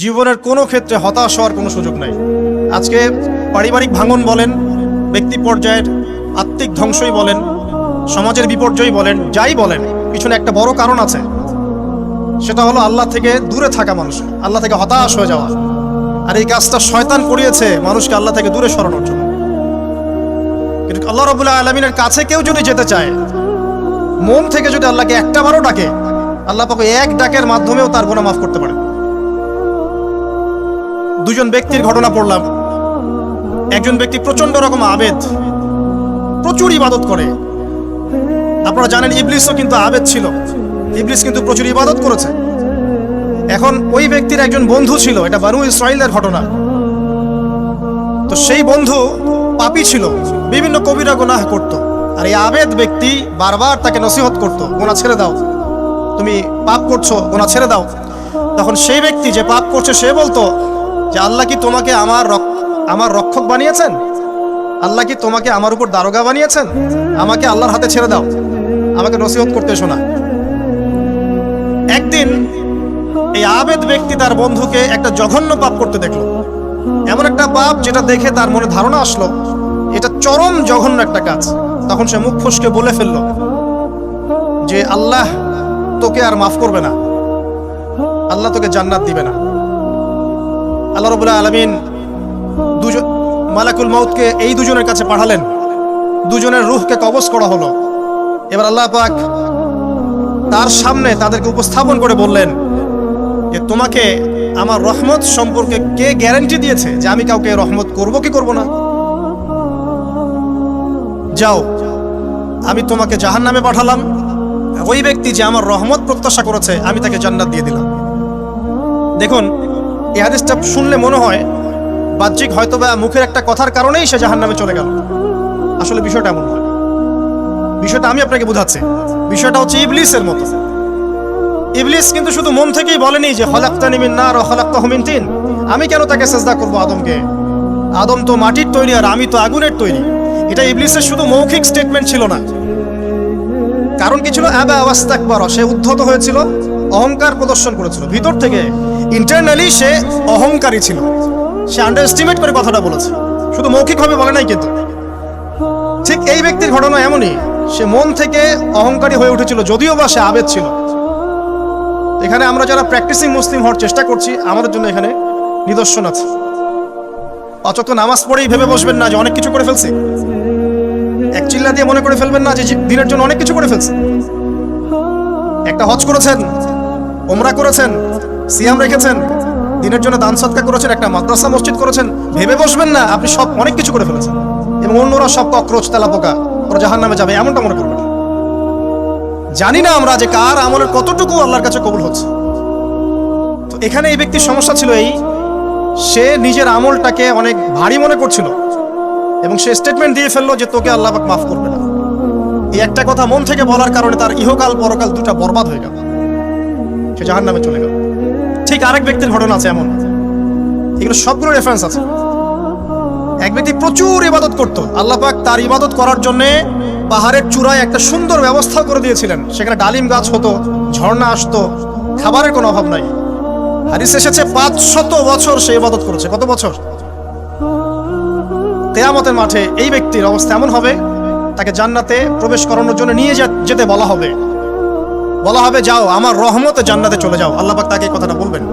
জীবনের কোনো ক্ষেত্রে হতাশ হওয়ার কোনো সুযোগ নাই। আজকে পারিবারিক ভাঙন বলেন, ব্যক্তি পর্যায়ের আত্মিক ধ্বংসই বলেন, সমাজের বিপর্যয় বলেন, যাই বলেন, পিছনে একটা বড় কারণ আছে। সেটা হলো আল্লাহ থেকে দূরে থাকা মানুষ, আল্লাহ থেকে হতাশ হয়ে যাওয়া। আর এই কাজটা শয়তান করিয়েছে মানুষকে আল্লাহ থেকে দূরে সরানোর জন্য। কিন্তু আল্লাহ রাব্বুল আলামিনের কাছে কেউ যদি যেতে চায়, মন থেকে যদি আল্লাহকে একটা বারও ডাকে, আল্লাহ পাক এক ডাকের মাধ্যমেও তার গুনাহ মাফ করতে পারে। দুজন ব্যক্তির ঘটনা পড়লাম। একজন ব্যক্তি প্রচন্ড রকম আবেদ, প্রচুর ইবাদত করে। আপনারা জানেন ইবলিসও কিন্তু আবেদ ছিল, ইবলিস কিন্তু প্রচুর ইবাদত করেছে। এখন ওই ব্যক্তির একজন বন্ধু ছিল, এটা বানু ইসরাইলের ঘটনা। তো সেই বন্ধু পাপী ছিল, বিভিন্ন কবিরা গুনাহ করত। আর এই আবেদ ব্যক্তি বারবার তাকে নসিহত করত, গুনাহ ছেড়ে দাও, তুমি পাপ করছো, গুনাহ ছেড়ে দাও। তখন সেই ব্যক্তি যে পাপ করছে সে বলতো যে আল্লাহ কি তোমাকে আমার রক্ষক বানিয়েছেন? আল্লাহ কি তোমাকে আমার উপর দারোগা বানিয়েছেন? আমাকে আল্লাহর হাতে ছেড়ে দাও, আমাকে নসিহত করতে শোনা। একদিন এই আবেদ ব্যক্তি তার বন্ধুকে একটা জঘন্য পাপ করতে দেখলো, এমন একটা পাপ যেটা দেখে তার মনে ধারণা আসলো এটা চরম জঘন্য একটা কাজ। তখন সে মুখ ফসকে বলে ফেললো যে আল্লাহ তোকে আর মাফ করবে না, আল্লাহ তোকে জান্নাত দিবে না। আল্লাহ রাব্বুল আলামিন মালাকুল মউতকে এই দুজনের কাছে পাঠালেন, দুজনের রূহকে কবজ করা হলো। এবার আল্লাহ পাক তার সামনে তাদেরকে উপস্থাপন করে বললেন যে তোমাকে আমার রহমত সম্পর্কে কে গ্যারান্টি দিয়েছে যে আমি কাউকে রহমত করব কি করব না? যাও, আমি তোমাকে জাহান্নামে পাঠালাম, ওই ব্যক্তি যে আমার রহমত প্রত্যাশা করেছে আমি তাকে জান্নাত দিয়ে দিলাম। দেখুন, এই হাদিসটা শুনলে মনে হয় বাহ্যিক হয়তো বা মুখের একটা কথার কারণেই সে জাহান্নামে চলে গেল। আসলে বিষয়টা এমন নয়। বিষয়টা আমি আপনাকে বোঝাচ্ছি। বিষয়টা হচ্ছে ইবলিসের মতো। ইবলিস কিন্তু শুধু মন থেকেই বলেনি যে খলাকতানি মিন নার ওয়া খলাকতাহু মিন তিন, আমি কেন তাকে সিজদা করব আদমকে? আদম তো মাটির তৈরি আর আমি তো আগুনের তৈরি। এটা ইবলিসের শুধু মৌখিক স্টেটমেন্ট ছিল না, কারণ কি ছিল? আবা ওয়াস্তাকবারা, সে উদ্ধত হয়েছিল, অহংকার প্রদর্শন করেছিল। ভিতর থেকে ইন্টারনালি সে অহংকারী ছিল, সে আন্ডারএস্টিমেট করে কথাটা বলেছে, শুধু মৌখিকভাবে বলে নাই। কিন্তু ঠিক এই ব্যক্তির ঘটনা এমনই, সে মন থেকে অহংকারী হয়ে উঠেছিল, যদিও বা সে আবেদ ছিল। এখানে আমরা যারা প্র্যাকটিসিং মুসলিম হওয়ার চেষ্টা করছি, আমাদের জন্য এখানে নিদর্শন আছে। অচত নামাজ পড়েই ভেবে বসবেন না যে অনেক কিছু করে ফেলছি, এক চিল্লা দিয়ে মনে করে ফেলবেন না যে দিনের জন্য অনেক কিছু করে ফেলছি। একটা হজ করেছেন, ওমরা করেছেন, সিয়াম রেখেছেন, দিনের জন্য দান সদকা করেছেন, একটা মাদ্রাসা মসজিদ করেছেন, ভেবে বসবেন না আপনি সব অনেক কিছু করে ফেলেছেন এবং অন্যরা সব ককরোচ তেলাপোকা, ওরা জাহান্নামে যাবে, এমনটা মনে করবেন। জানি না আমরা যে কার আমলের কতটুকু আল্লাহর কাছে কবুল হচ্ছে। তো এখানে এই ব্যক্তির সমস্যা ছিল এই, সে নিজের আমলটাকে অনেক ভারী মনে করছিল এবং সে স্টেটমেন্ট দিয়ে ফেললো যে তোকে আল্লাহ পাক মাফ করবে না। এই একটা কথা মন থেকে বলার কারণে তার ইহকাল পরকাল দুটা বরবাদ হয়ে গেল, সে জাহান্নামে চলে গেল। ঠিক আরেক ব্যক্তির ঘটনা আছে এমন, এগুলো সবগুলো রেফারেন্স আছে। এক ব্যক্তি প্রচুর ইবাদত করত, আল্লাহ পাক তার ইবাদত করার জন্য পাহাড়ের চূড়ায় একটা সুন্দর ব্যবস্থা করে দিয়েছিলেন। সেখানে ডালিম গাছ হতো, ঝর্ণা আসতো, খাবারের কোনো অভাব নাই। হাদিস এসেছে 500 বছর সে ইবাদত করেছে। কত বছর? কিয়ামতের মাঠে এই ব্যক্তির অবস্থা এমন হবে, তাকে জান্নাতে প্রবেশ করানোর জন্য নিয়ে যেতে বলা হবে যাও আমার রহমতে জান্নাতে চলে যাও। আল্লাহ পাক তাকে কথাটা বলবেন,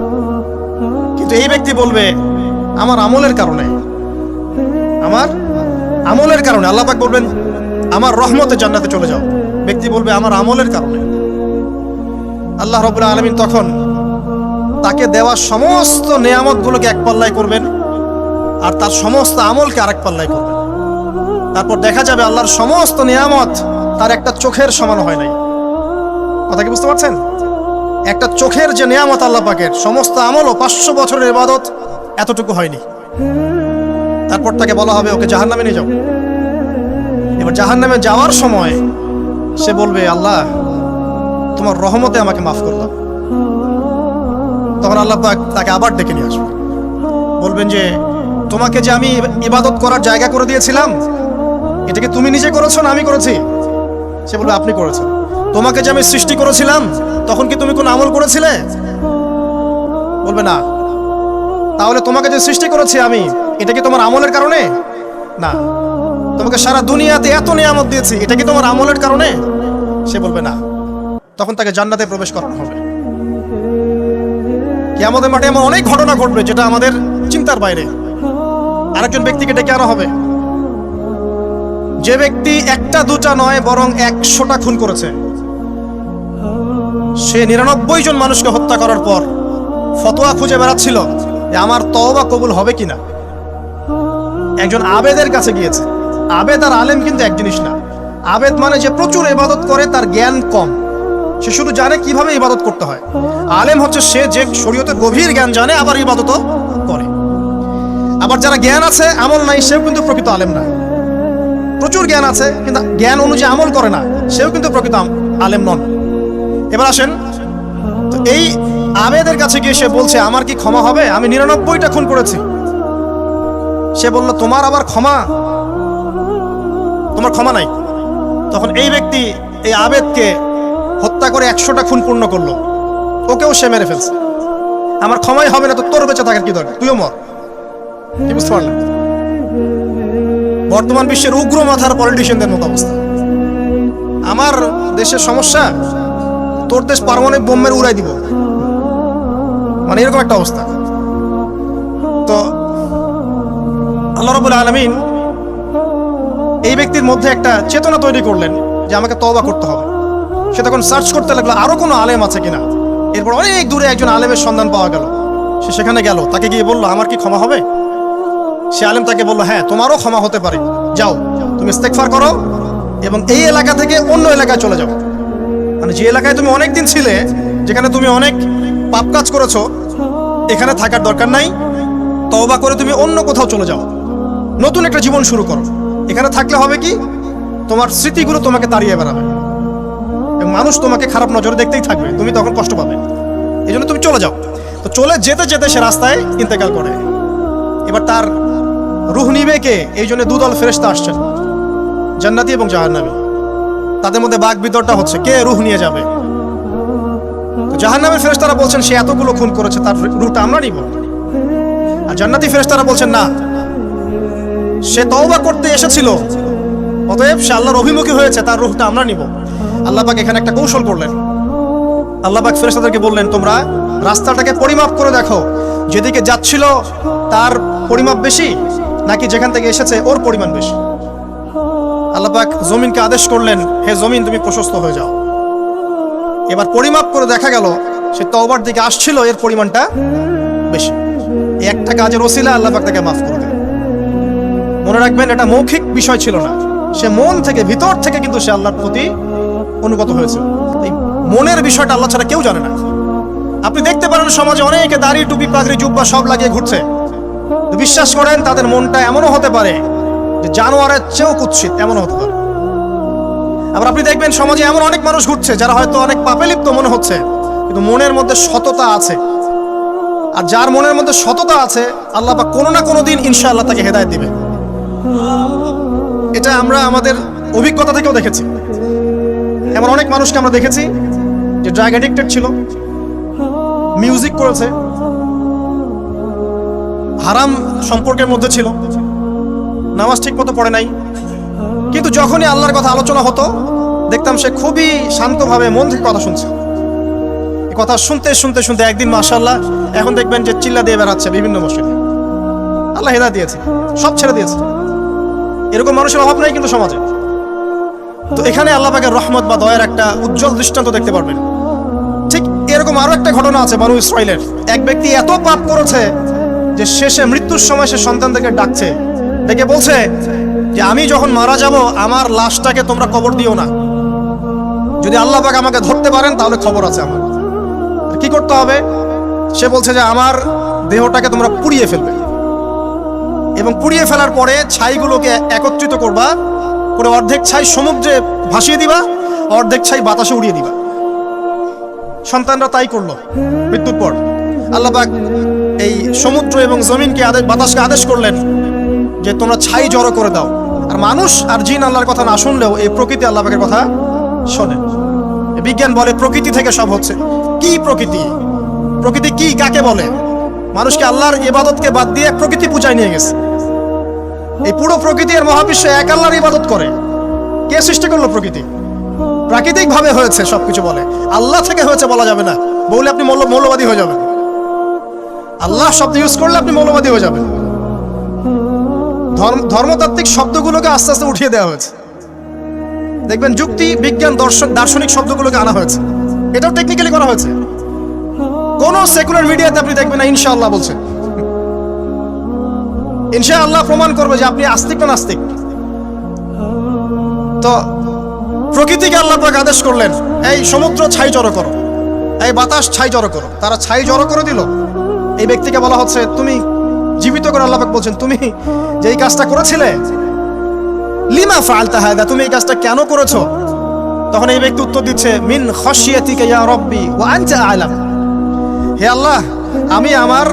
কিন্তু এই ব্যক্তি বলবে আমার আমলের কারণে আল্লাহ পাক বলবেন আমার রহমতে জান্নাতে চলে যাও। ব্যক্তি বলবে আমার আমলের কারণে। আল্লাহ রাব্বুল আলামিন তখন তাকে দেওয়া সমস্ত নেয়ামতগুলোকে এক পাল্লায় করবেন আর তার সমস্ত আমলকে আরেক পাল্লায় করবেন। তারপর দেখা যাবে আল্লাহর সমস্ত নিয়ামত তার একটা চোখের সমান হয় নাই। কথা কি বুঝতে পারছেন? একটা চোখের যে নিয়ামত আল্লাহ পাকের, সমস্ত আমল ও 500 বছরের ইবাদত এতটুকু হয়নি। তারপর তাকে বলা হবে ওকে জাহান্নামে নিয়ে যাও। এবার জাহান্নামে যাওয়ার সময় সে বলবে আল্লাহ তোমার রহমতে আমাকে মাফ করে দাও। তখন আল্লাহ পাক তাকে আবার ডেকে নিয়ে আসবে, বলবেন যে তোমাকে যে আমি ইবাদত করার জায়গা করে দিয়েছিলাম, এটাকে তুমি নিজে করেছো না আমি করেছি? সে বলবে আপনি করেছেন। তোমাকে যে আমি সৃষ্টি করেছিলাম তখন কি তুমি কোনো আমল করেছিলে? বলবে না। তাহলে তোমাকে যে সৃষ্টি করেছি আমি, এটা কি তোমার আমলের কারণে? না। তোমাকে সারা দুনিয়াতে এত নিয়ামত দিয়েছি, এটা কি তোমার আমলের কারণে? সে বলবে না। তখন তাকে জান্নাতে প্রবেশ করানো হবে। কিয়ামতের মাঠে এমন অনেক ঘটনা ঘটবে যেটা আমাদের চিন্তার বাইরে। আরেকজন ব্যক্তিকে ডেকে আনা হবে, যে ব্যক্তি একটা দুটা নয় বরং 100টা খুন করেছে। সে 99 জন মানুষকে হত্যা করার পর ফতোয়া খুঁজে বেড়াচ্ছিল যে আমার তওবা কবুল হবে কিনা। একজন আবেদের কাছে গিয়েছে। আবেদ আর আলেম কিন্তু এক জিনিস না। আবেদ মানে যে প্রচুর ইবাদত করে, তার জ্ঞান কম, সে শুধু জানে কিভাবে ইবাদত করতে হয়। আলেম হচ্ছে সে যে শরীয়তের গভীর জ্ঞান জানে, আবার ইবাদতও করে। আবার যারা জ্ঞান আছে আমল নাই, সেও কিন্তু প্রকৃত আলেম না। প্রচুর জ্ঞান আছে কিন্তু জ্ঞান অনুযায়ী আমল করে না, সেও কিন্তু প্রকৃত আলেম নন। এবার আসেন, তো এই আবেদের কাছে গিয়ে সে বলছে আমার কি ক্ষমা হবে? আমি 99টা খুন করেছি। সে বলল তোমার আবার ক্ষমা? তোমার ক্ষমা নাই। তখন এই ব্যক্তি এই আবেদকে হত্যা করে 100টা খুন পূর্ণ করলো, ওকেও সে মেরে ফেলছে। আমার ক্ষমাই হবে না তো তোর বেঁচে থাকার কি দরকার, তুইও মর। কি বুঝতে পারলেন? বর্তমান বিশ্বের উগ্র মাথার পলিটিশিয়ানদের মতো অবস্থা। আমার দেশের সমস্যা, তোর দেশ পারমাণবিক বোমের উড়াই দিব, মানে এরকম একটা অবস্থা। তো আল্লাহ রাব্বুল আলামিন এই ব্যক্তির মধ্যে একটা চেতনা তৈরি করলেন যে আমাকে তওবা করতে হবে। সে তখন সার্চ করতে লাগলো আরো কোনো আলেম আছে কিনা। এরপর অনেক দূরে একজন আলেমের সন্ধান পাওয়া গেল। সে সেখানে গেল, তাকে গিয়ে বললো আমার কি ক্ষমা হবে? সে আলেম তাকে বললো হ্যাঁ, তোমারও ক্ষমা হতে পারে, যাও তুমি ইস্তেগফার করো এবং এই এলাকা থেকে অন্য এলাকায় চলে যাও। মানে যে এলাকায় তুমি অনেক দিন ছিলে, যেখানে তুমি অনেক পাপ কাজ করেছো, এখানে থাকার দরকার নাই। তওবা করে তুমি অন্য কোথাও চলে যাও, নতুন একটা জীবন শুরু করো। এখানে থাকলে হবে কি, তোমার স্মৃতিগুলো তোমাকে তাড়িয়ে বেড়াবে এবং মানুষ তোমাকে খারাপ নজরে দেখতেই থাকবে, তুমি তখন কষ্ট পাবে। এই জন্য তুমি চলে যাও। তো চলে যেতে যেতে সে রাস্তায় ইন্তেকাল করে। এবার তার রূহ নিবে কে? এই জন্য দুদল ফেরেশতা আসছেন, জান্নাতি এবং জাহান্নামী। তাদের মধ্যে বাক বিতরটা হচ্ছে কে রূহ নিয়ে যাবে। জাহান্নামের ফেরেশতারা বলছেন সে এতগুলো খুন করেছে, তার রূহটা আমরা নিব। আর জান্নাতি ফেরেশতারা বলছেন না, সে তওবা করতে এসেছিল, অতএব সে আল্লাহর অভিমুখী হয়েছে, তার রূহটা আমরা নিব। আল্লাহ পাক এখানে একটা কৌশল করলেন। আল্লাহ পাক ফেরেশতাদেরকে বললেন তোমরা রাস্তাটাকে পরিমাপ করে দেখো, যেদিকে যাচ্ছিল তার পরিমাপ বেশি নাকি যেখান থেকে এসেছে ওর পরিমাণ বেশি। আল্লাহ পাক জমিনকে আদেশ করলেন হে জমিন তুমি প্রশস্ত হয়ে যাও। এবার পরিমাপ করে দেখা গেল সে তওবার দিকে আসছিল, এর পরিমাণটা বেশি। একটা কাজের ওসিলা আল্লাহ পাক তাকে মাফ করে দিলেন। মনে রাখবেন এটা মৌখিক বিষয় ছিল না, সে মন থেকে ভিতর থেকে কিন্তু সে আল্লাহর প্রতি অনুগত হয়েছে। এই মনের বিষয়টা আল্লাহ ছাড়া কেউ জানে না। আপনি দেখতে পারেন সমাজে অনেকে দাড়ি টুপি পাগড়ি জুব্বা সব লাগিয়ে ঘুরছে, বিশ্বাস করেন তাদের মনটা এমনও হতে পারে যে জানোয়ারের চেয়েও কুৎসিত, এমনও হতে পারে। আবার আপনি দেখবেন সমাজে এমন অনেক মানুষ ঘুরছে যারা হয়তো অনেক পাপে লিপ্ত মনে হচ্ছে, কিন্তু মনের মধ্যে সততা আছে। আর যার মনের মধ্যে সততা আছে আল্লাহ পাক কোনো না কোনো দিন ইনশাআল্লাহ তাকে হেদায়েত দিবে। এটা আমরা আমাদের অভিজ্ঞতা থেকেও দেখেছি। এমন অনেক মানুষকে আমরা দেখেছি যে ড্রাগ অ্যাডিক্টেড ছিল, মিউজিক করেছে, হারাম সম্পর্কের মধ্যে ছিল, নামাজ ঠিক মতো পড়ে নাই, কিন্তু যখনই আল্লাহর কথা আলোচনা হতো দেখতাম সে খুবই শান্তভাবে মন থেকে কথা শুনছে। এই কথা শুনতে শুনতে শুনতে একদিন মাশাআল্লাহ এখন দেখবেন যে চিল্লা দিয়ে বেড়াচ্ছে বিভিন্ন মসজিদে। আল্লাহ হেদায়েত দিয়েছে, সব ছেড়ে দিয়েছে। এরকম মানুষের অভাব নাই কিন্তু সমাজে। তো এখানে আল্লাহ পাকের রহমত বা দয়ার একটা উজ্জ্বল দৃষ্টান্ত দেখতে পারবেন। ঠিক এরকম আরো একটা ঘটনা আছে বনু ইসরাইলের। এক ব্যক্তি এত পাপ করেছে যে শেষে মৃত্যুর সময় সে সন্তানদেরকে ডাকছে, ডেকে বলছে যে আমি যখন মারা যাব আমার লাশটাকে তোমরা কবর দিও না, যদি আল্লাহ পাক আমাকে ধরতে পারেন তাহলে খবর আছে আমার। কি করতে হবে? সে বলছে যে আমার দেহটাকে তোমরা পুড়িয়ে ফেলবে এবং পুড়িয়ে ফেলার পরে ছাইগুলোকে একত্রিত করবা, করে অর্ধেক ছাই সমুদ্রে ভাসিয়ে দিবা, অর্ধেক ছাই বাতাসে উড়িয়ে দিবা। সন্তানরা তাই করলো। মৃত্যুর পর আল্লাহ পাক এই সমুদ্র এবং জমিনকে বাতাসকে আদেশ করলেন যে তোমরা ছাই জড়ো করে দাও। আর মানুষ আর জিন আল্লাহর কথা না শুনলেও এই প্রকৃতি আল্লাহ পাকের কথা শোনে। বিজ্ঞান বলে প্রকৃতি থেকে সব হচ্ছে। কি প্রকৃতি? প্রকৃতি কি, কাকে বলে? মানুষকে আল্লাহর ইবাদতকে বাদ দিয়ে প্রকৃতি পূজায় নিয়ে গেছে। এই পুরো প্রকৃতি আর মহাবিশ্ব এক আল্লাহর ইবাদত করে। কে সৃষ্টি করলো প্রকৃতি? প্রাকৃতিক ভাবে হয়েছে সবকিছু বলে, আল্লাহ থেকে হয়েছে বলা যাবে না। বললে আপনি মৌলবাদী হয়ে যাবেন। আল্লাহ শব্দ ইউজ করলে আপনি মৌলবাদী হয়ে যাবেন। ধর্মতাত্ত্বিক শব্দগুলোকে আস্তে আস্তে উঠিয়ে দেওয়া হয়েছে। দেখবেন যুক্তি, বিজ্ঞান, দার্শনিক শব্দগুলোকে আনা হয়েছে। এটাও টেকনিক্যালি করা হয়েছে। কোন সেকুলার মিডিয়াতে আপনি দেখবেন না ইনশাআল্লাহ বলছে। ইনশাআল্লাহ প্রমাণ করবে যে আপনি আস্তিক না নাস্তিক। তো প্রকৃতিকে আল্লাহ পাক আদেশ করলেন, এই সমুদ্র ছাই জড়ো করো, এই বাতাস ছাই জড়ো করো। তারা ছাই জড়ো করে দিল। এই ব্যক্তিকে বলা হচ্ছে তুমি জীবিত করে, আল্লাহ পাক বলছেন তুমি যে এই কাজটা করেছিলে, লিমা ফাআলতা হাদা, তুমি এই কাজটা কেন করেছো? তখন এই ব্যক্তি উত্তর দিচ্ছে, মিন খাশিয়াতিকা ইয়া রাব্বি ওয়া আনতা আ'লাম। হে আল্লাহ, আমি আমার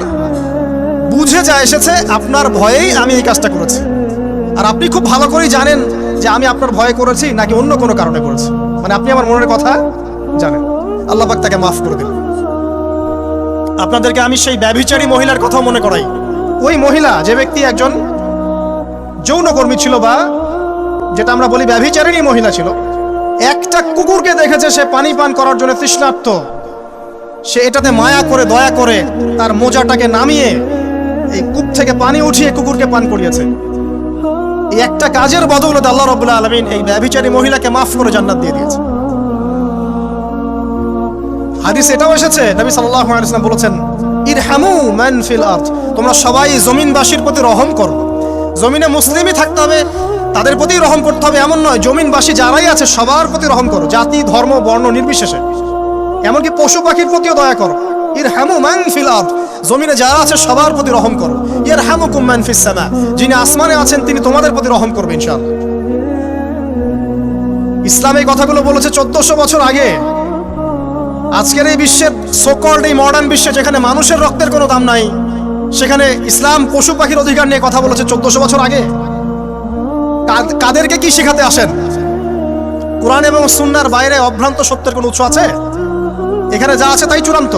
বুঝে যা এসেছে আপনার ভয়েই আমি এই কাজটা করেছি, আর আপনি খুব ভালো করেই জানেন যে আমি আপনার ভয়ে করেছি নাকি অন্য কোনো কারণে করেছি। মানে আপনি আমার মনের কথা জানেন। আল্লাহ পাক তাকে মাফ করে দিলেন। আপনাদেরকে আমি সেই ব্যভিচারী মহিলার কথাও মনে করাই। ওই মহিলা, যে ব্যক্তি একজন যৌনকর্মী ছিল, বা যেটা আমরা বলি ব্যভিচারিণী মহিলা ছিল, একটা কুকুরকে দেখেছে সে পানি পান করার জন্য তৃষ্ণার্ত। সে এটাতে মায়া করে, দয়া করে তার মোজাটাকে নামিয়ে এই কূপ থেকে পানি উঠিয়ে কুকুরকে পান করিয়েছে। এই একটা কাজের বদৌলতে আল্লাহ রাব্বুল আলামিন এই ব্যভিচারী মহিলাকে মাফ করে জান্নাত দিয়ে দিয়েছে। হাদিসে এটাও এসেছে, নবী সাল্লাল্লাহু আলাইহি ওয়াসাল্লাম বলেছেন, ইরহামু মান ফিল আরদ, তোমরা সবাই জমিনবাসীর প্রতি রহম করো। জমিনে মুসলিমই থাকতে হবে, তাদের প্রতি রহম করতে হবে এমন নয়, জমিনবাসী যারাই আছে সবার প্রতি রহম করো, জাতি, ধর্ম, বর্ণ নির্বিশেষে। এমনকি পশু পাখির প্রতিও দয়া করো। ইরহামু মান ফিল আরদ, জমিনে যারা আছে সবার প্রতি রহম করো। ইয়ারহামুকুম মান ফিস সামা, যিনি আসমানে আছেন তিনি তোমাদের প্রতি রহম করবেন ইনশাআল্লাহ। ইসলাম এই কথাগুলো বলেছে 1400 বছর আগে। আজকের এই বিশ্বের সোকল্ড এই মডার্ন বিশ্বে, যেখানে মানুষের রক্তের কোনো দাম নাই, সেখানে ইসলাম পশু পাখির অধিকার নিয়ে কথা বলেছে 1400 বছর আগে। কাদেরকে কি শেখাতে আসেন? কোরআন এবং সুন্নাহর বাইরে অভ্রান্ত সত্যের কোনো উৎস আছে? এখানে যা আছে তাই চূড়ান্ত।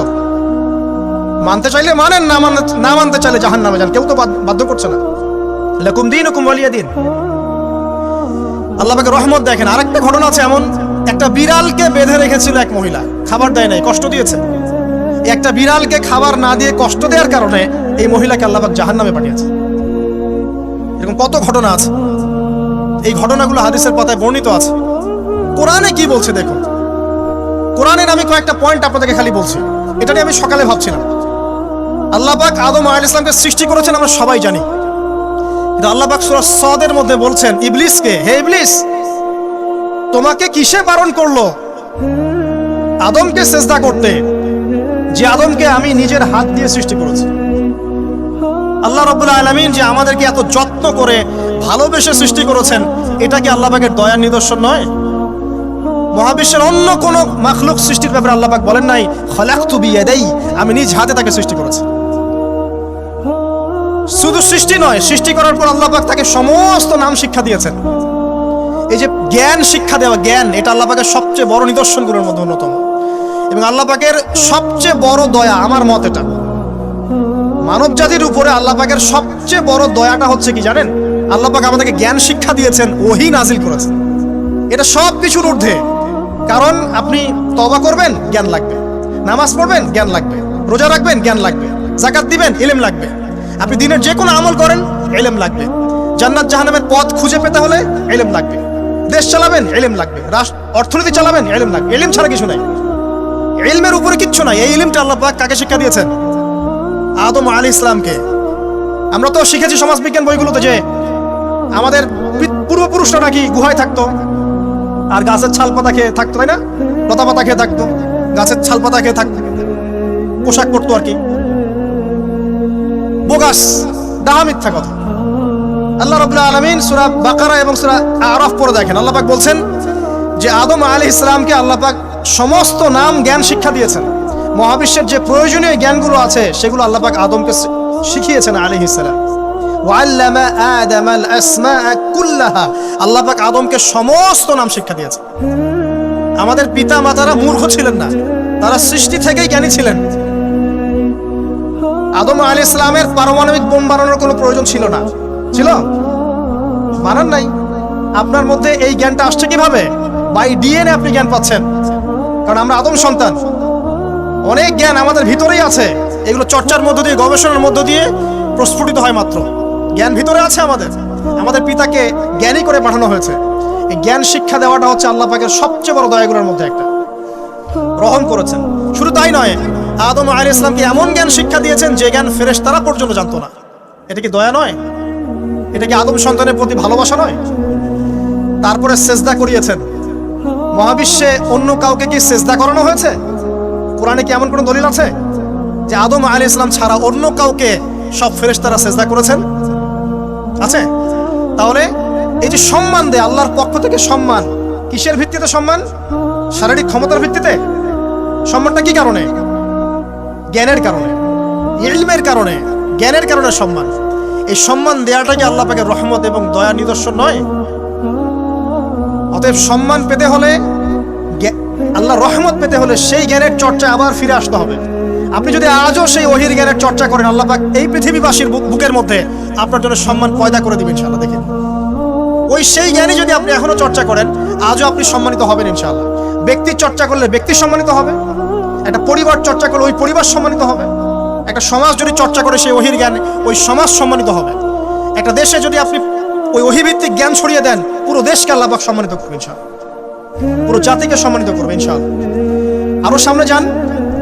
মানতে চাইলে মানেন, না মানতে চাইলে জাহান্নামে যান। কেউ তো বাধ্য করছে না। লাকুম দীনুকুম ওয়ালিয়া দীন। আল্লাহ পাকের রহমত দেখেন। আরেকটা ঘটনা আছে এমন, একটা বিড়ালকে বেঁধে রেখেছিল এক মহিলা, খাবার দেয় নাই, কষ্ট দিয়েছে। একটা বিড়ালকে খাবার না দিয়ে কষ্ট দেওয়ার কারণে এই মহিলাকে আল্লাহ পাক জাহান্নামে পাঠিয়েছে। এরকম কত ঘটনা আছে। এই ঘটনাগুলো হাদিসের পাতায় বর্ণিত আছে। কোরআনে কি বলছে দেখুন। কোরআনের আমি কয়েকটা পয়েন্ট আপনাদেরকে খালি বলছি। এটা নিয়ে আমি সকালে ভাবছিলাম। আল্লাহ পাক আদম আলাইহিস সালামকে সৃষ্টি করেছেন আমরা সবাই জানি, কিন্তু আল্লাহ পাক সূরা সদের মধ্যে বলছেন ইবলিসকে, হে ইবলিস, তোমাকে কিসে বারণ করলো আদমকে সিজদা করতে, যে আদমকে আমি নিজের হাত দিয়ে সৃষ্টি করেছি। আল্লাহ রাব্বুল আলামিন যে আমাদেরকে এত যত্ন করে ভালোবেসে সৃষ্টি করেছেন, এটা কি আল্লাহ পাকের দয়ার নিদর্শন নয়? মহাবিশ্বের অন্য কোন মাখলুক সৃষ্টির ব্যাপারে আল্লাহ পাক বলেন নাই খলাকতু বিয়াদাই, আমি নিজ হাতে তাকে সৃষ্টি করেছি। শুধু সৃষ্টি নয়, সৃষ্টি করার পর আল্লাহ পাক তাকে সমস্ত নাম শিক্ষা দিয়েছেন। এই যে জ্ঞান শিক্ষা দেওয়া, জ্ঞান, এটা আল্লাহ পাকের সবচেয়ে বড় নিদর্শনগুলোর মধ্যে অন্যতম। এবং আল্লাহ পাকের সবচেয়ে বড় দয়া, আমার মত এটা, মানব জাতির উপরে আল্লাহ পাকের সবচেয়ে বড় দয়াটা হচ্ছে কি জানেন? আল্লাহ পাক আমাদেরকে জ্ঞান শিক্ষা দিয়েছেন, ওহী নাজিল করেছেন। এটা সব কিছুর ঊর্ধ্বে। কারণ আপনি তওবা করবেন, জ্ঞান লাগবে। নামাজ পড়বেন, জ্ঞান লাগবে। রোজা রাখবেন, জ্ঞান লাগবে। যাকাত দিবেন, ইলম লাগবে। আপনি দিনের যে কোনো আমল করেন, ইলম লাগবে। জান্নাত জাহান্নামের পথ খুঁজে পেতে হলে ইলম লাগবে। দেশ চালাবেন, ইলম লাগবে। অর্থনীতি চালাবেন, ইলম লাগবে। ইলম ছাড়া কিছু নাই, ইলমের উপরে কিচ্ছু নাই। এই ইলমটা আল্লাহ পাক কাকে শিক্ষা দিয়েছেন? আদম আলাইহিস সালামকে। আমরা তো শিখেছি সমাজবিজ্ঞান বইগুলোতে যে আমাদের পূর্বপুরুষরা নাকি গুহায় থাকতো আর গাছের ছাল পাতা খেয়ে থাকতো, তাই না? লতা পাতা খেয়ে থাকতো, গাছের ছাল পাতা খেয়ে থাকতো, পোশাক পরতো আর কি। বোগাস, ডাহা, মিথ্যা কথা। আল্লাহ রাব্বুল আলামিন সূরা বাকারা এবং সূরা আরাফ পড়ে দেখেন, আল্লাহ পাক বলছেন যে আদম আলাইহিস সালামকে আল্লাহ পাক সমস্ত নাম জ্ঞান শিক্ষা দিয়েছেন। মহাবিশ্বের যে প্রয়োজনীয় জ্ঞানগুলো আছে সেগুলো আল্লাহ পাক আদমকে শিখিয়েছেন আলাইহিস সালাম। ওয়াল্লামা আদামাল আসমাআ কুল্লাহা, আল্লাহ পাক আদমকে সমস্ত নাম শিক্ষা দিয়েছেন। আমাদের পিতা মাতারা মূর্খ ছিলেন না, তারা সৃষ্টি থেকেই জ্ঞানী ছিলেন। আদম আলাইহিস সালামের পারমাণবিক বোম বানানোর কোনো প্রয়োজন ছিল না, ছিল? বানান নাই। আপনার মধ্যে এই জ্ঞানটা আসছে কিভাবে? বাই ডিএনএ আপনি জ্ঞান পাচ্ছেন, কারণ আমরা আদম সন্তান। অনেক জ্ঞান আমাদের ভিতরেই আছে, এগুলো চর্চার মধ্য দিয়ে, গবেষণার মধ্য দিয়ে প্রস্ফুটিত হয় মাত্র। জ্ঞান ভিতরে আছে আমাদের। আমাদের পিতাকে জ্ঞানী করে পাঠানো হয়েছে। এই জ্ঞান শিক্ষা দেওয়াটা হচ্ছে আল্লাহ পাকের সবচেয়ে বড় দয়াগুলোর মধ্যে একটা। রহম করেছেন। শুধু তাই নয়, আদম আলাইহিস সালামকে এমন জ্ঞান শিক্ষা দিয়েছেন যে জ্ঞান ফেরেশতারা পর্যন্ত জানতো না। এটা কি দয়া নয়? এটা কি আদম সন্তানের প্রতি ভালোবাসা নয়? তারপরে সেজদা করিয়েছেন। মহাবিশ্বে অন্য কাউকে কি সেজদা করানো হয়েছে? কোরআনে কি এমন কোনো দলিল আছে যে আদম আলাইহিস সালাম ছাড়া অন্য কাউকে সব ফেরেশতারা সেজদা করেছেন? আছে? তাহলে এই যে সম্মান দেয় আল্লাহর পক্ষ থেকে, সম্মান কিসের ভিত্তিতে? সম্মান শারীরিক ক্ষমতার ভিত্তিতে? সম্মানটা কি কারণে? জ্ঞানের কারণে, ইলমের কারণে, জ্ঞানের কারণে সম্মান। এই সম্মান দেওয়াটা কি আল্লাহ পাকের রহমত এবং দয়া নিদর্শন নয়? অতএব সম্মান পেতে হলে, আল্লাহ রহমত পেতে হলে সেই জ্ঞানের চর্চা আবার ফিরে আসতে হবে। আপনি যদি আজও সেই ওহির জ্ঞানের চর্চা করেন, আল্লাহ পাক এই পৃথিবীবাসীর বুকের মধ্যে আপনার জন্য সম্মান পয়দা করে দিবেন ইনশাআল্লাহ। দেখেন, ওই সেই জ্ঞানী যদি আপনি এখনো চর্চা করেন, আজও আপনি সম্মানিত হবেন ইনশাআল্লাহ। ব্যক্তির চর্চা করলে ব্যক্তি সম্মানিত হবে, একটা পরিবার চর্চা করলে ওই পরিবার সম্মানিত হবে, একটা সমাজ যদি চর্চা করে সেই ওহির জ্ঞান, ওই সমাজ সম্মানিত হবে। একটা দেশে যদি আপনি ওই ওহিভিত্তিক জ্ঞান ছড়িয়ে দেন, পুরো দেশকে আল্লাহ পাক সম্মানিত করবে ইনশাআল্লাহ, পুরো জাতিকে সম্মানিত করবে ইনশাআল্লাহ। আরো সামনে যান।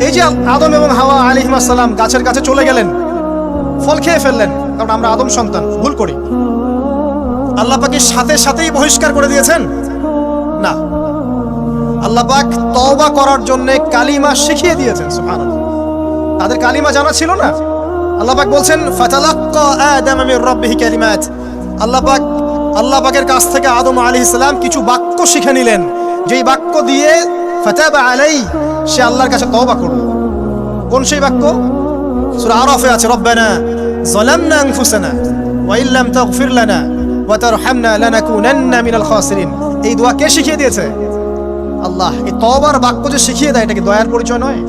এই যে আদম এবং হাওয়া আলাইহিস সালাম গাছের কাছে চলে গেলেন, ফল খেয়ে ফেললেন, কারণ আমরা আদম সন্তান, ভুল করি। আল্লাহ পাক সাথে সাথেই বহিষ্কার করে দিয়েছেন? না, আল্লাহ পাক তওবা করার জন্য কালিমা শিখিয়ে দিয়েছেন। সুবহানাল্লাহ। তাদের কালিমা জানা ছিল না। আল্লাহ পাক বলছেন ফাতালাক্কা আদম মির রাব্বিহি কালিমাত। আল্লাহ পাকের কাছ থেকে আদম আলাইহিস সালাম কিছু বাক্য শিখে নিলেন, যেই বাক্য দিয়ে ফাতাবা আলাইহি, সে আল্লাহর কাছে তওবা করলো। কোন সেই বাক্য? সূরা আরাফে আছে, রব্বানা যালামনা আনফুসানা ওয়া ইল্লাম তাগফির লানা ওয়া তারহামনা লানাকুনান্না মিনাল খাসিরিন। এই দোয়া কে শিখিয়ে দিয়েছে? আল্লাহ। এই তওবার বাক্য যে শিখিয়ে দেয়, এটা কি দয়ার পরিচয় নয়?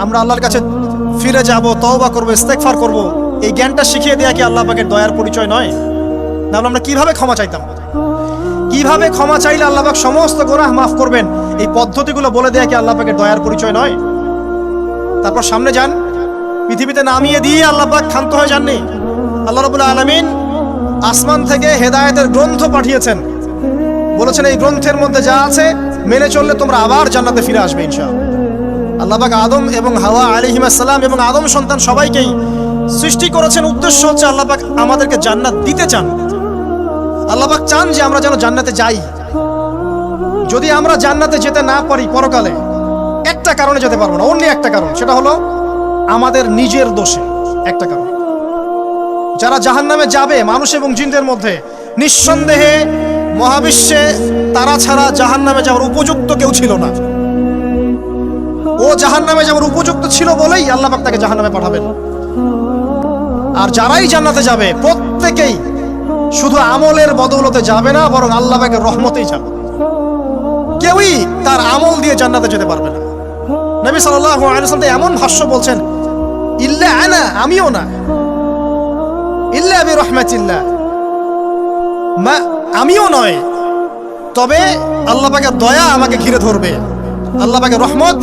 আমরা আল্লাহর কাছে ফিরে যাব, তওবা করব, ইস্তেগফার করব, এই জ্ঞানটা শিখিয়ে দেয়া কি আল্লাহ পাকের দয়ার পরিচয় নয়? তাহলে আমরা কিভাবে ক্ষমা চাইতাম? কিভাবে ক্ষমা চাইলে আল্লাহ পাক সমস্ত গুনাহ মাফ করবেন, এই পদ্ধতিগুলো বলে দেয়া কি আল্লাহ পাকের দয়ার পরিচয় নয়? তারপর সামনে যান। পৃথিবীতে নামিয়ে দিয়ে আল্লাহ পাক ক্ষান্ত হয়ে যাননি। আল্লাহ রাব্বুল আলামিন আসমান থেকে হেদায়েতের গ্রন্থ পাঠিয়েছেন, বলেছেন এই গ্রন্থের মধ্যে যা আছে মেনে চললে তোমরা আবার জান্নাতে ফিরে আসবে ইনশাআল্লাহ। আল্লাহ পাক আদম এবং হাওয়া আলাইহিস সালাম এবং আদম সন্তান সবাইকেই সৃষ্টি করেছেন। উদ্দেশ্য হচ্ছে আল্লাহ পাক আমাদেরকে জান্নাত দিতে চান। আল্লাহ পাক চান যে আমরা যেন জান্নাতে যাই। যদি আমরা জান্নাতে যেতে না পারি পরকালে, একটা কারণে যেতে পারবো না, অনলি একটা কারণ, সেটা হলো আমাদের নিজের দোষে। একটা কারণ। যারা জাহান্নামে যাবে মানুষ এবং জিনদের মধ্যে, নিঃসন্দেহে মহাবিশ্বে তারা ছাড়া জাহান্নামে যাওয়ার উপযুক্ত কেউ ছিল না। ও জাহান্নামে যাওয়ার উপযুক্ত ছিল বলেই আল্লাহ পাক তাকে জাহান্নামে পাঠাবেন। আর যারাই জান্নাতে যাবে প্রত্যেকেই শুধু আমলের বদৌলতে যাবে না, বরং আল্লাহ পাকের রহমতেই যাবে। কেউই তার আমল দিয়ে জান্নাতে যেতে পারবে না। নবী সাল্লাল্লাহু আলাইহি ওয়াসাল্লাম এমন ভাষ্য বলছেন, ইল্লা আনা, আমিও না, ইল্লা বিরহমাতিল্লাহ, আমিও নয়, তবে আল্লাহ পাকের দয়া আমাকে ঘিরে ধরবে। আল্লাহ পাকের রহমত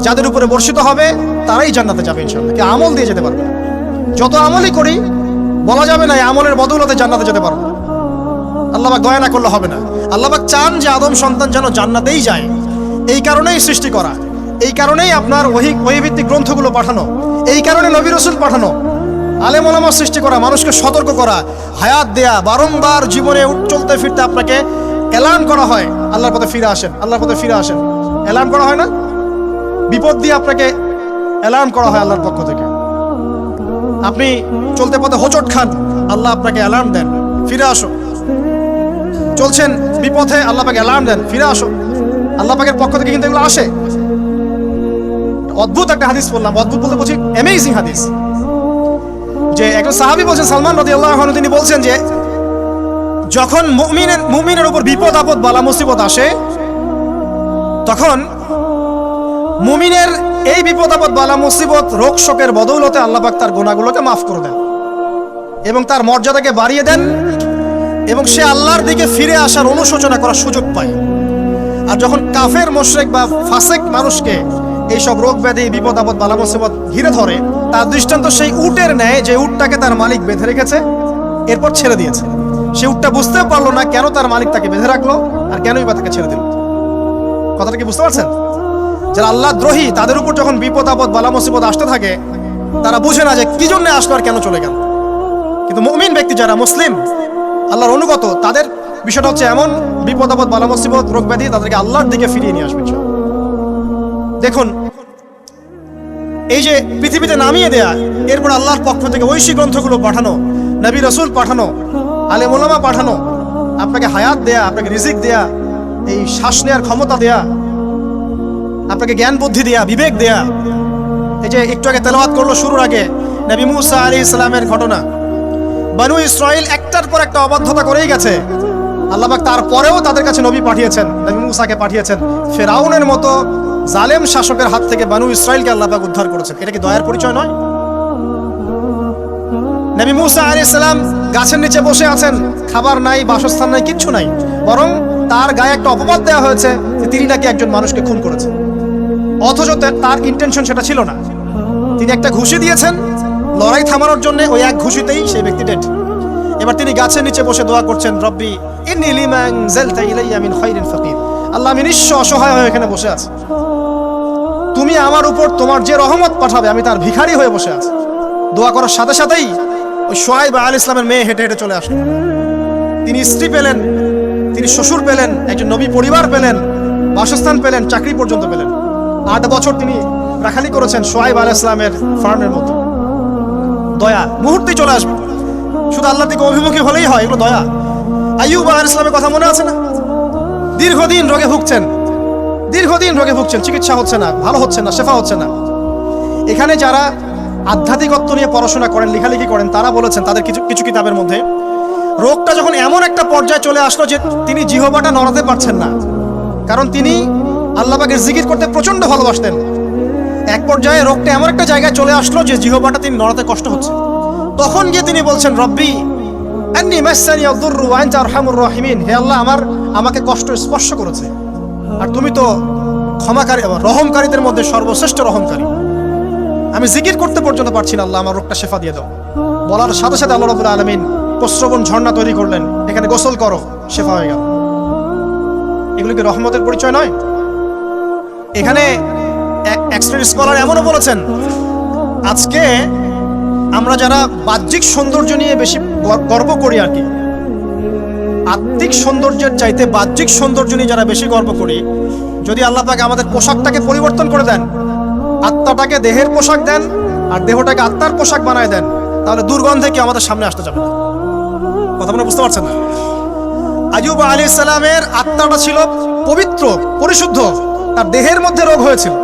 যাদের উপরে বর্ষিত হবে তারাই জান্নাতে যাবে ইনশাআল্লাহ। কে আমল দিয়ে যেতে পারবে? যত আমলই করি বলা যাবে না এই আমলের বদৌলতে জান্নাতে যেতে পারবো। আল্লাহ পাক দয়া না করলে হবে না। আল্লাহ পাক চান যে আদম সন্তান যেন জান্নাতেই যায়। এই কারণেই সৃষ্টি করা, এই কারণেই আপনার ওহীভিত্তিক গ্রন্থগুলো পাঠানো, এই কারণে নবী রাসূল পাঠানো, আলেম ওলামা সৃষ্টি করা, মানুষকে সতর্ক করা, হায়াত দেয়া, বারংবার জীবনে চলতে ফিরতে আপনাকে এলান করা হয় আল্লাহর পথে ফিরে আসেন, আল্লাহর পথে ফিরে আসেন। এলান করা হয় না? বিপদ দিয়ে আপনাকে এলান করা হয় আল্লাহর পক্ষ থেকে। আপনি চলতে পথে হোঁচট খান, আল্লাহ আপনাকে অ্যালার্ম দেন, ফিরে আসো। চলছেন বিপথে, আল্লাহ পাকে অ্যালার্ম দেন, ফিরে আসো। আল্লাহ পাকের পক্ষ থেকে কিন্তু এগুলো আসে। অদ্ভুত একটা হাদিস বললাম, অদ্ভুত বলতে বলছি অ্যামেজিং হাদিস, যে একজন সাহাবী বলছেন, সালমান রাদিয়াল্লাহু আনহু, তিনি বলছেন যে যখন মুমিনের উপর বিপদ আপদ বালা মুসিবত আসে, তখন মুমিনের এই বিপদ আপদ বালা মুসিবত রোগ শোকের বদৌলতে আল্লাহ পাক তার গুনাহগুলোকে মাফ করে দেন এবং তার মর্যাদাকে বাড়িয়ে দেন এবং সে আল্লাহর দিকে ফিরে আসার অনুশোচনা করার সুযোগ পায়। আর যখন কাফের মুশরিক বা ফাসিক মানুষকে এইসব রোগ ব্যাধি বিপদ আপদ বালা মুসিবত ঘিরে ধরে, তার দৃষ্টান্ত সেই উটের ন্যায় যে উটটাকে তার মালিক বেঁধে রেখেছে এরপর ছেড়ে দিয়েছে। সে উটটা বুঝতেও পারলো না কেন তার মালিক তাকে বেঁধে রাখলো আর কেনই বা তাকে ছেড়ে দিল। কথাটা কি বুঝতে পারছেন? যারা আল্লাহ দ্রোহী তাদের উপর যখন বিপদ আপদ বালা মুসিবত আসতে থাকে তারা বুঝে না যে কি জন্য আসলো আর কেন চলে গেল। কিন্তু মুমিন ব্যক্তি যারা মুসলিম আল্লাহর অনুগত, তাদের বিষয়টা হচ্ছে এমন বিপদ আপদ বালা মুসিবত রোগ ব্যাধি তাদেরকে আল্লাহর দিকে ফিরিয়ে নিয়ে আসবে। দেখুন, এই যে পৃথিবীতে নামিয়ে দেয়া, এরপর আল্লাহর পক্ষ থেকে ঐশী গ্রন্থগুলো পাঠানো, নবী রাসূল পাঠানো, আলেম ওলামা পাঠানো, আপনাকে হায়াত দেয়া, আপনাকে রিজিক দেয়া, এই শ্বাস নেওয়ার ক্ষমতা দেয়া, আপনাকে জ্ঞান বুদ্ধি দেয়া, বিবেক দেয়া। এই যে একটু আগে তেলাওয়াত করলো শুরুর আগে নবী মুসা আলাইহিস সালামের ঘটনা। বনু ইসরাইল একটার পর একটা অবাধ্যতা করেই গেছে, আল্লাহ পাক তারপরেও তাদের কাছে নবী পাঠিয়েছেন, নবী মুসাকে পাঠিয়েছেন। ফিরআউনের মতো জালেম শাসকের হাত থেকে বনু ইসরাইলকে আল্লাহ পাক উদ্ধার করেছেন। এটা কি দয়ার পরিচয় নয়? নবী মুসা আলাইহিস সালাম গাছের নিচে বসে আছেন, খাবার নাই, বাসস্থান নাই, কিচ্ছু নাই, বরং তার গায়ে একটা অপবাদ দেওয়া হয়েছে যে তিনি নাকি একজন মানুষকে খুন করেছেন, অথচ তার ইন্টেনশন সেটা ছিল না। তিনি একটা ঘুষি দিয়েছেন লড়াই থামানোর জন্য, ওই এক ঘুষিতেই সেই ব্যক্তি ডেড। এবার তিনি গাছের নিচে বসে দোয়া করছেন, রব্বি ইন্নী লিমা আনজালতা ইলাইয়া মিন খাইরিন ফাকির। আল্লাহ, আমি নিঃস্ব অসহায় হয়ে এখানে বসে আছি, তুমি আমার উপর তোমার যে রহমত পাঠাবে আমি তার ভিখারি হয়ে বসে আছি। দোয়া করার সাথে সাথেই ওই শুআয়ব আলাইহিস সালামের মেয়ে হেঁটে হেঁটে চলে আসলো। তিনি স্ত্রী পেলেন, তিনি শ্বশুর পেলেন, একজন নবী পরিবার পেলেন, বাসস্থান পেলেন, চাকরি পর্যন্ত পেলেন। 8 বছর তিনি রাখালি করেছেন শুআয়ব আলাইহিস সালামের ফার্মের মতো। দয়া মুহূর্তেই চলে আসবে, শুধু আল্লাহর দিকে অভিমুখী হলেই হয়, এগুলো দয়া। আইয়ুব আলাইহিস সালামের কথা মনে আছে না? দীর্ঘদিন রোগে ভুগছেন, চিকিৎসা হচ্ছে না, ভালো হচ্ছে না, শেফা হচ্ছে না। এখানে যারা আধ্যাত্মিকত্ব নিয়ে পড়াশোনা করেন, লেখালেখি করেন, তারা বলেছেন তাদের কিছু কিতাবের মধ্যে, রোগটা যখন এমন একটা পর্যায়ে চলে আসলো যে তিনি জিহ্বাটা নড়াতে পারছেন না, কারণ তিনি আল্লাহ পাকের জিকির করতে প্রচন্ড ভালোবাসতেন। এক পর্যায়ে রোগটা এমন একটা জায়গায় চলে আসলো যে জিহ্বাটা তিনি নড়াতে কষ্ট হচ্ছে। তখন গিয়ে তিনি বলছেন, রব্বি আন্নী মাসসানি আদ-দুররু ওয়া আনতা আরহামুর রাহিমিন। হে আল্লাহ, আমাকে কষ্ট স্পর্শ করেছে, আর তুমি তো ক্ষমাকারী, রহমকারীদের মধ্যে সর্বশ্রেষ্ঠ রহমকারী। আমি জিকির করতে পর্যন্ত পারছি না, আল্লাহ আমার রোগটা শেফা দিয়ে দাও। বলার সাথে সাথে আল্লাহ রাব্বুল আলামিন প্রস্রবণ ঝর্ণা তৈরি করলেন, এখানে গোসল করো, শেফা হয়ে গেল। এগুলো কি রহমতের পরিচয় নয়? এখানে এক্সট্রা স্কলার এমনও বলেছেন, আজকে আমরা যারা বাহ্যিক সৌন্দর্য নিয়ে বেশি গর্ব করি, আর কি আত্মিক সৌন্দর্যের চাইতে বাহ্যিক সৌন্দর্য নিয়ে যারা বেশি গর্ব করি, যদি আল্লাহ পাক আমাদের পোশাকটাকে পরিবর্তন করে দেন, আত্মাটাকে দেহের পোশাক দেন আর দেহটাকে আত্মার পোশাক বানায় দেন, তাহলে দুর্গন্ধে কি আমাদের সামনে আসতে যাবে না। কথা মনে বুঝতে পারছেন না? আইয়ুব আলাইহিস সালামের আত্মাটা ছিল পবিত্র, পরিশুদ্ধ, তার দেহের মধ্যে রোগ হয়েছিল।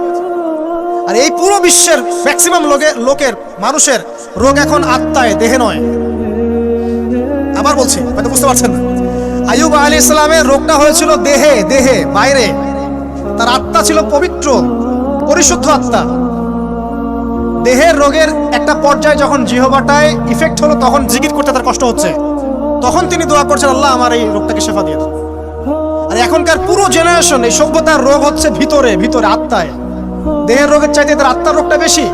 আর এই পুরো বিশ্বের ম্যাক্সিমাম লোকের মানুষের রোগ এখন আত্মায়, দেহে নয়। আবার বলছি, হয়তো বুঝতে পারছেন না। আইয়ুব আলাইহিস সালামের রোগটা হয়েছিল দেহে, বাইরে। তার আত্মা ছিল পবিত্র, পরিশুদ্ধ আত্মা। দেহের রোগের একটা পর্যায়ে যখন জিহ্বাটায় ইফেক্ট হলো, তখন জিকির করতে তার কষ্ট হচ্ছে, তখন তিনি দোয়া করছেন, আল্লাহ আমার এই রোগটাকে শেফা দিয়ে দাও। আর এখনকার পুরো জেনারেশন, এই সভ্যতার রোগ হচ্ছে ভিতরে আত্মায়। দেহের রোগের চাইতে তার আত্মার রোগটা বেশি।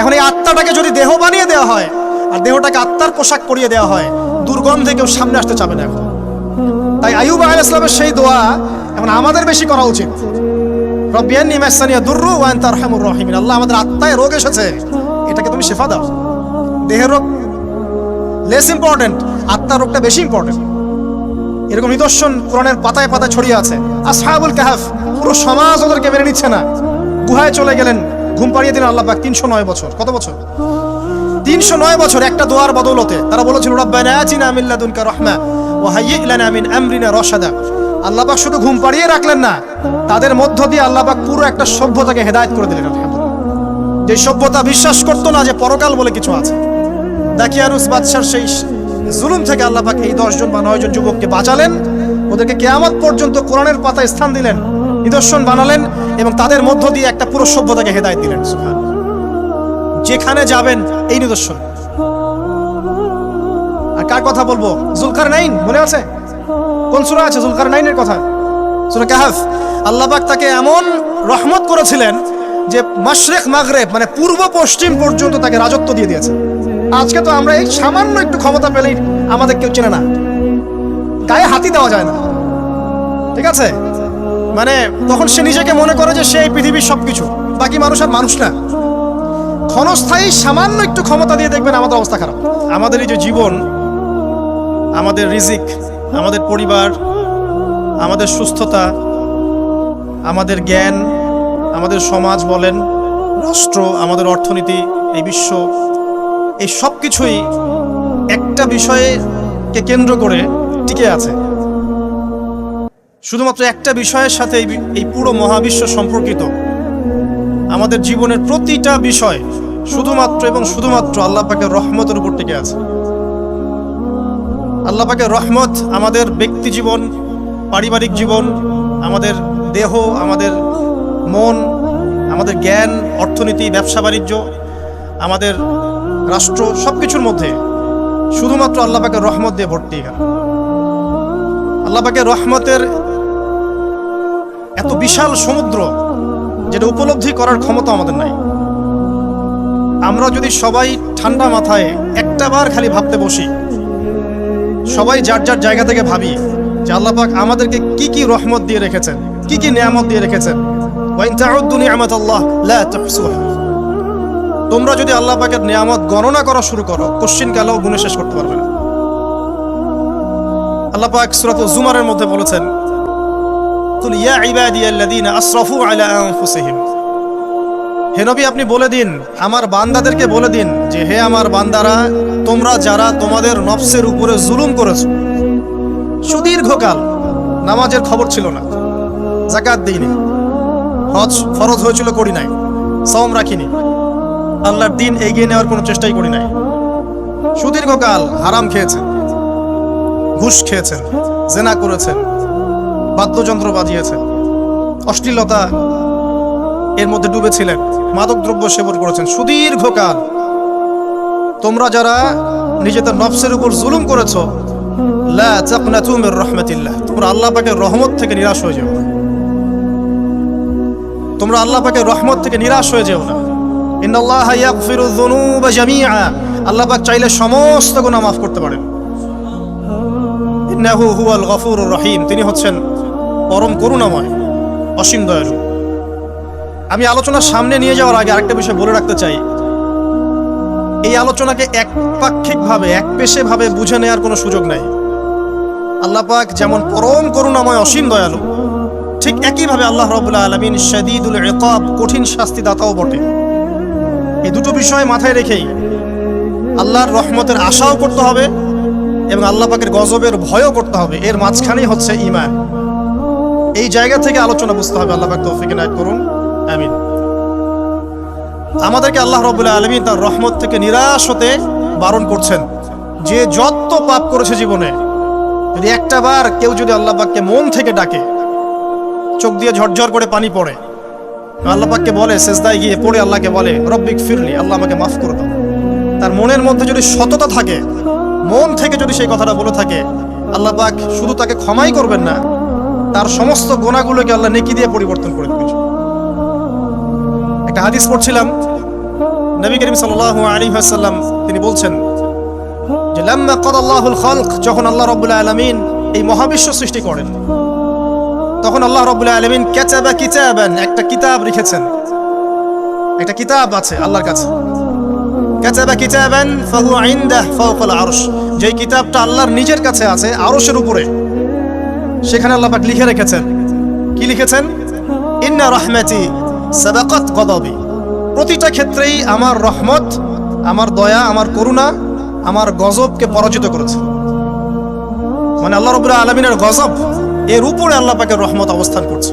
এখন এই আত্মাটাকে যদি দেহ বানিয়ে দেওয়া হয় আর দেহটাকে আত্মার পোশাক পরিয়ে দেওয়া হয়, দুর্গন্ধে কেউ সামনে আসতে চাবে না এখন। তাই আইয়ুব আলাইহিস সালামের সেই দোয়া এখন আমাদের বেশি করা উচিত। রব্বি আন্নী মাসসানি আদ-দুররু ওয়া আনতা আরহামুর রাহিমিন। আল্লাহ, আমাদের আত্মায় রোগ এসেছে, এটাকে তুমি শেফা দাও। দেহের রোগ লেস ইম্পর্টেন্ট, আত্মার রোগটা বেশি ইম্পর্টেন্ট। এরকম নিদর্শন কোরআনের পাতায় পাতায় ছড়িয়ে আছে। আসহাবুল কাহফ, পুরো সমাজ ওদেরকে মেনে নিচ্ছে না, গুহায় চলে গেলেন, ঘুম পাড়িয়ে দিলেন আল্লাহ পাক। 309 বছর। কত বছর? 309 বছর একটা দোয়ার বদৌলতে। তারা বলেছিল, রব্বানা আতিনা মিন লাদুনকা রাহমা ওয়া হাইয়্যি লানা মিন আমরিনা রাশাদা। আল্লাহ পাক শুধু ঘুম পাড়িয়ে রাখলেন না, তাদের মধ্য দিয়ে আল্লাহ পাক পুরো একটা সভ্যতাকে হেদায়েত করে দিলেন। যে সভ্যতা বিশ্বাস করতো না যে পরকাল বলে কিছু আছে, দাকিয়ানুস বাদশার সেই জুলুম থেকে আল্লাহ পাক এই 10 জন বা 9 জন যুবককে বাঁচালেন, ওদেরকে কিয়ামত পর্যন্ত কোরআনের পাতায় স্থান দিলেন। নিদর্শন বানালেন এবং তাদের মধ্য দিয়ে একটা পুরো সভ্যতাকে হেদায়েত দিলেন। সুবহানাল্লাহ। যেখানে যাবেন এই নিদর্শন। আর কার কথা বলবো? জুলকারনাইন, মনে আছে? কোন সূরা আছে জুলকারনাইনের কথা? সূরা কাহফ। আল্লাহ পাক তাকে এমন রহমত করেছিলেন যে মাশরিক মাগরিব মানে পূর্ব পশ্চিম পর্যন্ত তাকে রাজত্ব দিয়ে দিয়েছে। আজকে তো আমরা এই সামান্য একটু ক্ষমতা পেলেই আমাদের কেউ চেনে না, গায়ে হাতি দেওয়া যায় না, ঠিক আছে? মানে তখন সে নিজেকে মনে করে যে সে এই পৃথিবীর সবকিছু, বাকি মানুষ আর মানুষ না। ক্ষণস্থায়ী সামান্য একটু ক্ষমতা দিয়ে দেখবেন আমাদের অবস্থা খারাপ। আমাদের এই যে জীবন, আমাদের রিজিক, আমাদের পরিবার, আমাদের সুস্থতা, আমাদের জ্ঞান, আমাদের সমাজ বলেন, রাষ্ট্র, আমাদের অর্থনীতি, এই বিশ্ব, এই সব কিছুই একটা বিষয়কে কেন্দ্র করে টিকে আছে। শুধুমাত্র একটা বিষয়ের সাথে এই পুরো মহাবিশ্ব সম্পর্কিত। আমাদের জীবনের প্রতিটা বিষয় শুধুমাত্র এবং শুধুমাত্র আল্লাহ পাকের রহমতের উপর টিকে আছে। আল্লাহ পাকের রহমত আমাদের ব্যক্তি জীবন, পারিবারিক জীবন, আমাদের দেহ, আমাদের মন, আমাদের জ্ঞান, অর্থনীতি, ব্যবসা বাণিজ্য, আমাদের রাষ্ট্র, সব কিছুর মধ্যে শুধুমাত্র আল্লাহ পাকের রহমত দিয়ে ভর্তি। আল্লাহ পাকের রহমতের এত বিশাল সমুদ্র যেটা উপলব্ধি করার ক্ষমতা আমাদের নাই। আমরা যদি সবাই ঠান্ডা মাথায় একটাবার খালি ভাবতে বসি, সবাই যার যার জায়গা থেকে ভাবি যে আল্লাহ পাক আমাদেরকে কি কি রহমত দিয়ে রেখেছেন, কি কি নিয়ামত দিয়ে রেখেছেন। ওয়া ইন তাউদ্দু নি'মাতাল্লাহ লা তুহসুহা। তোমরা যদি আল্লাহ পাকের নিয়ামত গণনা করা শুরু করো, কোশ্চিন কালেও গুণে শেষ করতে পারবে না। আল্লাহ পাক সূরাতুল জুমারের মধ্যে বলেছেন, কুল ইয়া ইবাদিয়াল্লাযীনা আসরাফু আলা আনফুসিহিম। হে নবী, আপনি বলে দিন, আমার বান্দাদেরকে বলে দিন যে হে আমার বান্দারা, তোমরা যারা তোমাদের নফসের উপরে জুলুম করেছো, সুদীর্ঘকাল নামাজের খবর ছিল না, যাকাত দিইনি, হজ ফরজ হয়েছিল করি নাই, সাওম রাখিনি, আল্লাহর দিন এগিয়ে নেওয়ার কোনো চেষ্টাই করি নাই, সুদীর্ঘকাল হারাম খেয়েছেন, ঘুষ খেয়েছেন, জেনা করেছেন, বাদ্যযন্ত্র বাজিয়েছেন, অশ্লীলতা এর মধ্যে ডুবেছিলেন, মাদকদ্রব্য সেবন করেছেন, সুদীর্ঘকাল তোমরা যারা নিজেদের নফসের উপর জুলুম করেছো, লা তাকনাতু মির রাহমাতিল্লাহ, তোমরা আল্লাহ পাকের রহমত থেকে নিরাশ হয়ে যেও না। তোমরা আল্লাহ পাকের রহমত থেকে নিরাশ হয়ে যেও না। ইন্নাল্লাহা ইয়াগফিরুয যুনুবা জামিআ, আল্লাহ পাক চাইলে সমস্ত গুনাহ মাফ করতে পারেন। ইন্নাহু হুয়াল গফুরুর রহিম, তিনি হচ্ছেন পরম করুণাময়, অসীম দয়ালু। আমি আলোচনার সামনে নিয়ে যাওয়ার আগে আরেকটা বিষয় বলে রাখতে চাই। এই আলোচনাকে একপাক্ষিকভাবে, একপেশেভাবে বুঝে নেওয়ার কোনো সুযোগ নাই। আল্লাহ পাক যেমন পরম করুণাময়, অসীম দয়ালু, ঠিক একইভাবে আল্লাহ রাব্বুল আলামিন শাদীদুল ইকাব, কঠিন শাস্তিদাতাও বটে। এই দুটো বিষয় মাথায় রেখেই আল্লাহর রহমতের আশাও করতে হবে এবং আল্লাহ পাকের গজবের ভয়ও করতে হবে। এর মাঝখানেই হচ্ছে ঈমান। এই জায়গা থেকে আলোচনা বুঝতে হবে। আল্লাহ পাক তৌফিক এনায়েত করুন, আমিন। আমাদেরকে আল্লাহ রাব্বুল আলামিন তার রহমত থেকে নিরাশ হতে বারণ করছেন। যে যত পাপ করেছে জীবনে, যদি একটা বার কেউ যদি আল্লাহ পাককে মন থেকে ডাকে, চোখ দিয়ে ঝরঝর করে পানি পড়ে, আল্লাহ পাককে বলে, সেজদায় গিয়ে পড়ে আল্লাহকে বলে, রব্বিক ফিরলি, আল্লাহ আমাকে মাফ করে দাও, তার মনের মধ্যে যদি সততা থাকে, মন থেকে যদি সেই কথাটা বলে থাকে, আল্লাহ পাক শুধু তাকে ক্ষমাই করবেন না, তার সমস্ত গুনাহগুলোকে আল্লাহ নেকি দিয়ে পরিবর্তন করে দেবেন। একটা হাদিস পড়ছিলাম, নবী করিম সাল্লাল্লাহু আলাইহি ওয়াসাল্লাম তিনি বলছেন যে লাম্মা কাদাল্লাহুল খালক, যখন আল্লাহ রাব্বুল আলামিন এই মহাবিশ্ব সৃষ্টি করেন, তখন আল্লাহ রাব্বুল আলামিন কাতাবা কিতাবান, একটা কিতাব লিখেছেন। একটা কিতাব আছে আল্লাহর কাছে, কাতাবা কিতাবান ফাহুয়া ইনদাহু ফাওকাল আরশ, যে কিতাবটা আল্লাহর নিজের কাছে আছে, আরশের উপরে। সেখানে আল্লাহ পাক লিখে রেখেছেন, কি লিখেছেন? ইন্না রাহমাতি সাবাকাত গদাবি, প্রতিটা ক্ষেত্রেই আমার রহমত, আমার দয়া, আমার করুণা আমার গজবকে পরাজিত করেছে। মানে আল্লাহ রাব্বুল আলামিনের গজব, এর উপরে আল্লাহ পাকের রহমত অবস্থান করছে।